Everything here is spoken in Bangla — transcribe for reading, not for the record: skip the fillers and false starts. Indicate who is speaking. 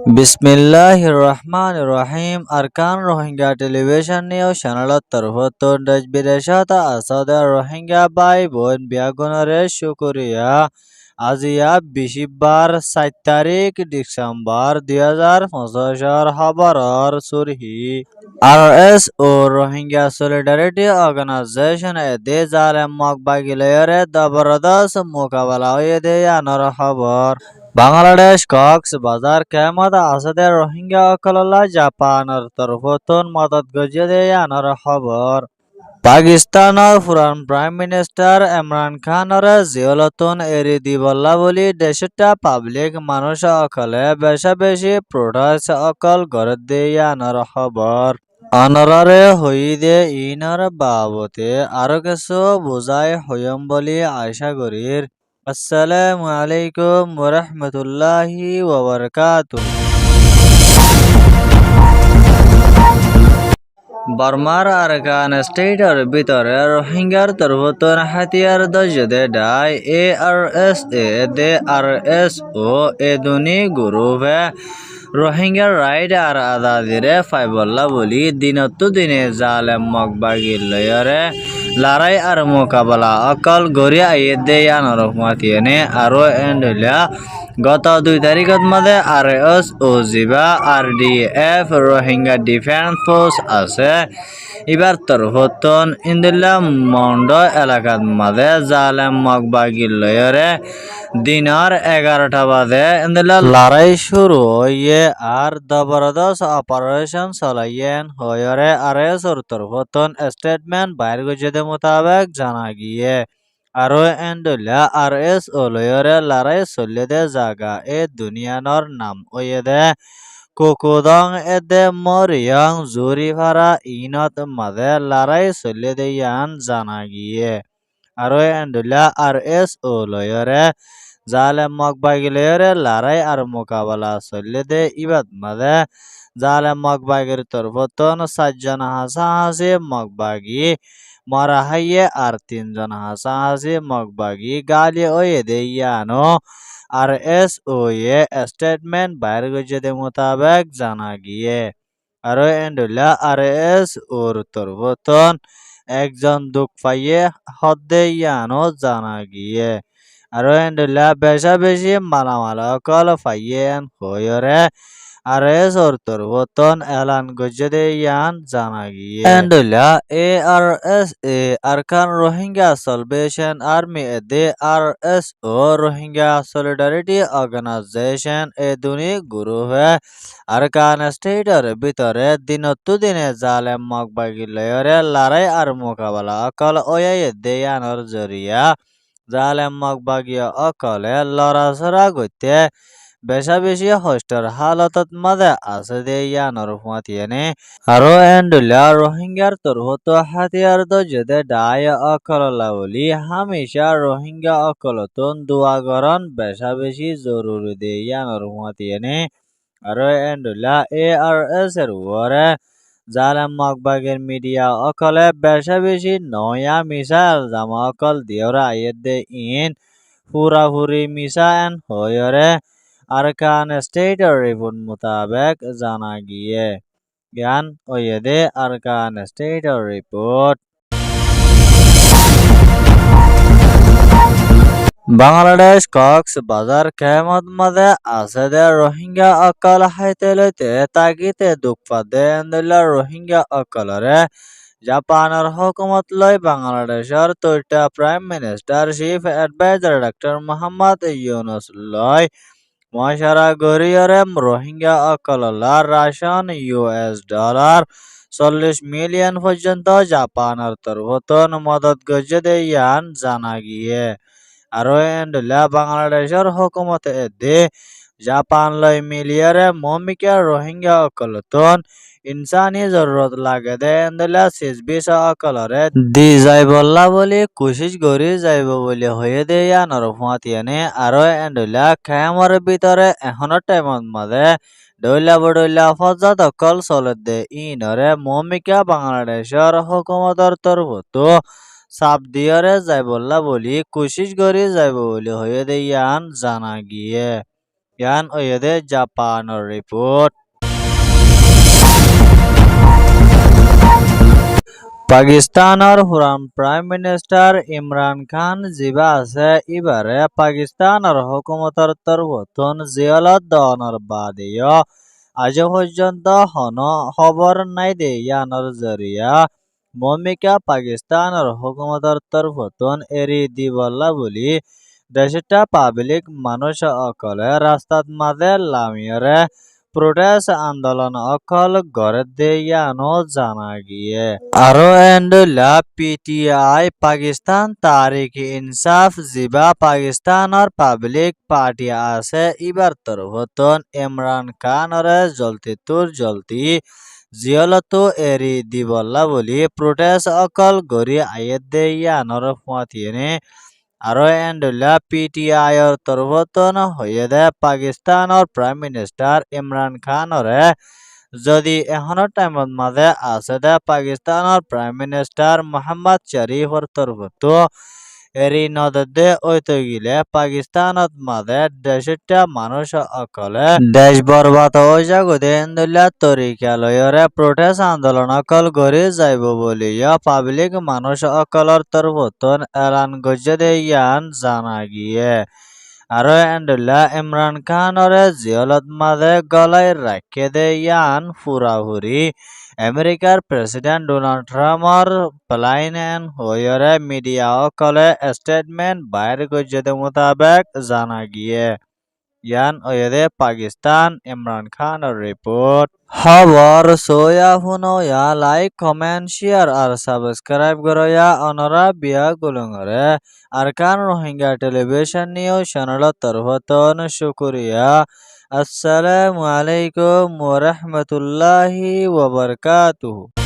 Speaker 1: বিসমিল্লাহির রহমানির রহিম আরকান রোহিঙ্গা টেলিভিশন নিউজ চ্যানেলত তরফতো দেশ বিদেশত আসাদে রোহিঙ্গা ভাই বোন বিয়াগুণরে শুকরিয়া আজিয়া বিশিবার ৪ তারিখ ডিসেম্বর ২০২৫ খবরর সুরহি RS ও রোহিঙ্গা সলিডারিটি অর্গানাইজেশন এদে জালেম মকবাগিলয়রে জবরদস্ত মোকাবেলা হয়ে আনার খবর বাংলাদেশ কক্সবাজার কেমত আসাদে রোহিঙ্গা অকলল্লা জাপানের তরফতন মদত গজিয়ে আনার খবর পাকিস্তানের পুরান প্রাইম মিনিস্টার ইমরান খানের জিয়লতন এরি দিবল্লা বলি দেশটা পাবলিক মানুষ অকলে বেশা বেশি প্রোটেস্ট অকল গড়ে দিয়ে আনার খবর অনরারে হইদে ইনার বাবতে আরো কিছু বুঝাই হইম বলি আশা করির আসসালামু আলাইকুম ওরহমতুল্লাহি ওবরকাতুহ। বর্মার আরকান স্টেটের ভিতরে রোহিঙ্গার তরফতন হাতিয়ার দজদে ডাই ARSA এ দুনি গ্রুপে রোহিঙ্গার রাইট আর আদাদিরে ফাইবল্লা বলি দিনতো দিনে জালেম মকবাগির লয়রে লড়াই আর মোকাবেলা অকল গড়িয়া আইয়ে দেয়া নরকমাতিয়েনে আরো এন্ডলিয়া গত 2 তারিখত মধ্যে RSO জিবা RDF রোহিঙ্গা ডিফেন্স ফোর্স আছে এবার তরফতন ইন্দুল্লা মন্ড এলাকার মাঝে জালেম মকবাগির লয়রে দিনের 11টা বাজে ইন্দুল্লা লড়াই শুরু হইয়ে আর জবরদস্ত অপারেশন চলাইয়েন হয়রে RSOর তরফতন স্টেটমেন্ট বাইর গজেদে মোতাবেক জানা গিয়ে আরো এন্ডুল্লা RSO লয়রে লড়াই চলিয়ে জাগা এ দুনিয়ানর নাম ওয়ে দে কোকোদং এদে মরিয়ং জুরিফারা ইনত মাঝে লড়াই চলিয়ে ইয়ান জানা গিয়ে আরো এন্ডুল্লা RSO লয়রে জালেম মকবাগিলয়রে লড়াই আর মোকাবেলা চলিয়ে ইবাদ মাঝে জালেম মকবাগির তরফতন 4 জন হাসাহাসি মকবাগি মরা হাইয়ে আর 3 জন হাসাহাসি মকবাগি গালি ওয়ে দে ইয়ানো RSO এ স্টেটমেন্ট বাইর গজেদে মোতাবেক জানা গিয়ে আরো এন্ডুল্লা RSOর তরফতন একজন দুঃখ পাইয়ে হদ্দে ইয়ানো জানা গিয়ে আরো এন্ডুল্লা বেশা বেশি মালামাল অকল পাইয়েন হয়রে RSOর তরফতন এলান গজেদে ইয়ান জানা গিয়ে এন্ডুল্লা ARSA Arakan Rohingya salvation army এদে RSO রোহিঙ্গা সলিডারিটি অর্গানাইজেশন এ দুনি গ্রুপে আরকান স্টেটের ভিতরে দিনতো দিনে জালেম মকবাগির লয়রে লড়াই আর মোকাবেলা অকল ওয়ে দেয়ানোর জরিয়া জালেম মকবাগিয়া অকলে লড়াছড়া গইতে বেশা বেশি হস্টের হালতত মাঝে আছে দেয়ানোর ফাতিয়ানে আরো এন্ডুল্লা রোহিঙ্গার তরহত হাতিয়ার দজদে ডাই অকললা বলি হামেশা রোহিঙ্গা অকলতন দোয়া গরন বেশা বেশি জরুরি দেয়ানোর ফাতিয়ানে আরো এন্ডুল্লা ARS এর ওরে জালেম মকবাগের মিডিয়া অকলে বেশা বেশি নয়া মিসা জামা অকল দিয়রা আইয়ে দে ইন পুরাপুরি মিসা এন হয়রে আরকান স্টেটের রিপোর্ট মোতাবেক জানা গিয়ে জ্ঞান ওয়েদে আরকান স্টেটের রিপোর্ট বাংলাদেশ কক্সবাজার কেমত মাঝে আছে দে রোহিঙ্গা অকল হাইতে লইতে তাগিতে দুঃখপাদে এন্দুল্লা রোহিঙ্গা অকলরে জাপানের হুকুমত লই বাংলাদেশের তৈটা prime minister chief adviser doctor Muhammad Yunus লই মশারা গরিয়রে রোহিঙ্গা অকললার রাশন $40 মিলিয়ন পর্যন্ত জাপানের তরফতন মদত গজে ইয়ান জানা গিয়ে আরো এন্ডুল্লা বাংলাদেশের হুকুমত এদে জাপান লই মিলিয়রে মমিকা রোহিঙ্গা অকলতন ইনসানি জরুরত লাগে দে এন্ডুল্লা সিজবিসা অকলরে দি যাইবল্লা বলি কোশিশ করি যাইব বলি হয়ে দে ইয়ানোর ফাতিয়ানে আরো এন্ডুল্লা খেমর ভিতরে এখনো টাইমত মাঝে ডইলা বডইলা ফজাত অকল চলে দে ইনরে মমিকা বাংলাদেশের হুকুমতর তরফত চাপ দিয়রে যাইবল্লা বলি কোশিশ করি যাইব বলি হয়ে দে ইয়ান জানা গিয়ে Yan oyede Japanor report. পাকিস্তানৰ পুৰাণ প্ৰাইম মিনিষ্টাৰ ইমৰান খান যিবা আছে ইবাৰে পাকিস্তানৰ হুকুমতৰ তৰফতন জিয়ালত দনৰ বাদেও আজ পর্যন্ত খবর নাই দে ইয়ানোর জরিয়া মমিকা পাকিস্তানের হুকুমতের তরফতন এরি দিবল্লা বলি দেশটা পাবলিক মানুষ অকলে রাস্তাত মাঝে লামিয়রে প্রোটেস্ট আন্দোলন অকল গড়ে দেয়ানো জানা গিয়ে আরো এন্ডুল্লা পিটিআই পাকিস্তান তারিখ ইনসাফ জিবা পাকিস্তানের পাবলিক পার্টি আছে ইবার তরফতন ইমরান খানরে জলতি তুর জলতি জিয়লতো এরি দিবল্লা বলি প্রোটেস্ট অকল গড়ি আয়ের দেয়ানোর ফুয়াতিনে আরো এন্ডুল্লা পিটিআইর তরফতন হয়ে দে পাকিস্তানের প্রাইম মিনিস্টার ইমরান খানরে যদি এখনৰ টাইমত মাঝে আছে দে পাকিস্তানের প্রাইম মিনিস্টার মোহাম্মদ শরীফর তরফতো এরি নদে ওইতে গিলে পাকিস্তানত মাঝে দেশটা মানুষ অকলে দেশ বরবাদ হয়ে যাগুদে এন্দুল্লা তরিকা লয়রে প্রোটেস্ট আন্দোলন অকল গড়ি যাইব বলিয়া পাবলিক মানুষ অকলর তরফতন এলান গজে দেয়ান জানা গিয়ে আরো এন্ডুল্লা ইমরান খানরে জিয়লত মাঝে গলায় রাখে দেয়ান ফুরাহুরি আমেরিকার প্রেসিডেন্ট ডোনাল্ড ট্রাম্পর প্লাইন হয়রে মিডিয়া অকলে স্টেটমেন্ট বাইর গজে মোতাবেক জানা গিয়ে ইয়ান ওয়েদে পাকিস্তান ইমরান খানের রিপোর্ট খবর সোয়া ফুনোয়া লাইক কমেন্ট শেয়ার আর সাবস্ক্রাইব করয়া অনরা বিয়া গুলুঙরে আরকান রোহিঙ্গা টেলিভিশন নিউজ চ্যানেলের তরফতন শুকরিয়া আসসালামু আলাইকুম ওয়া রাহমাতুল্লাহি ওয়া বারাকাতুহু।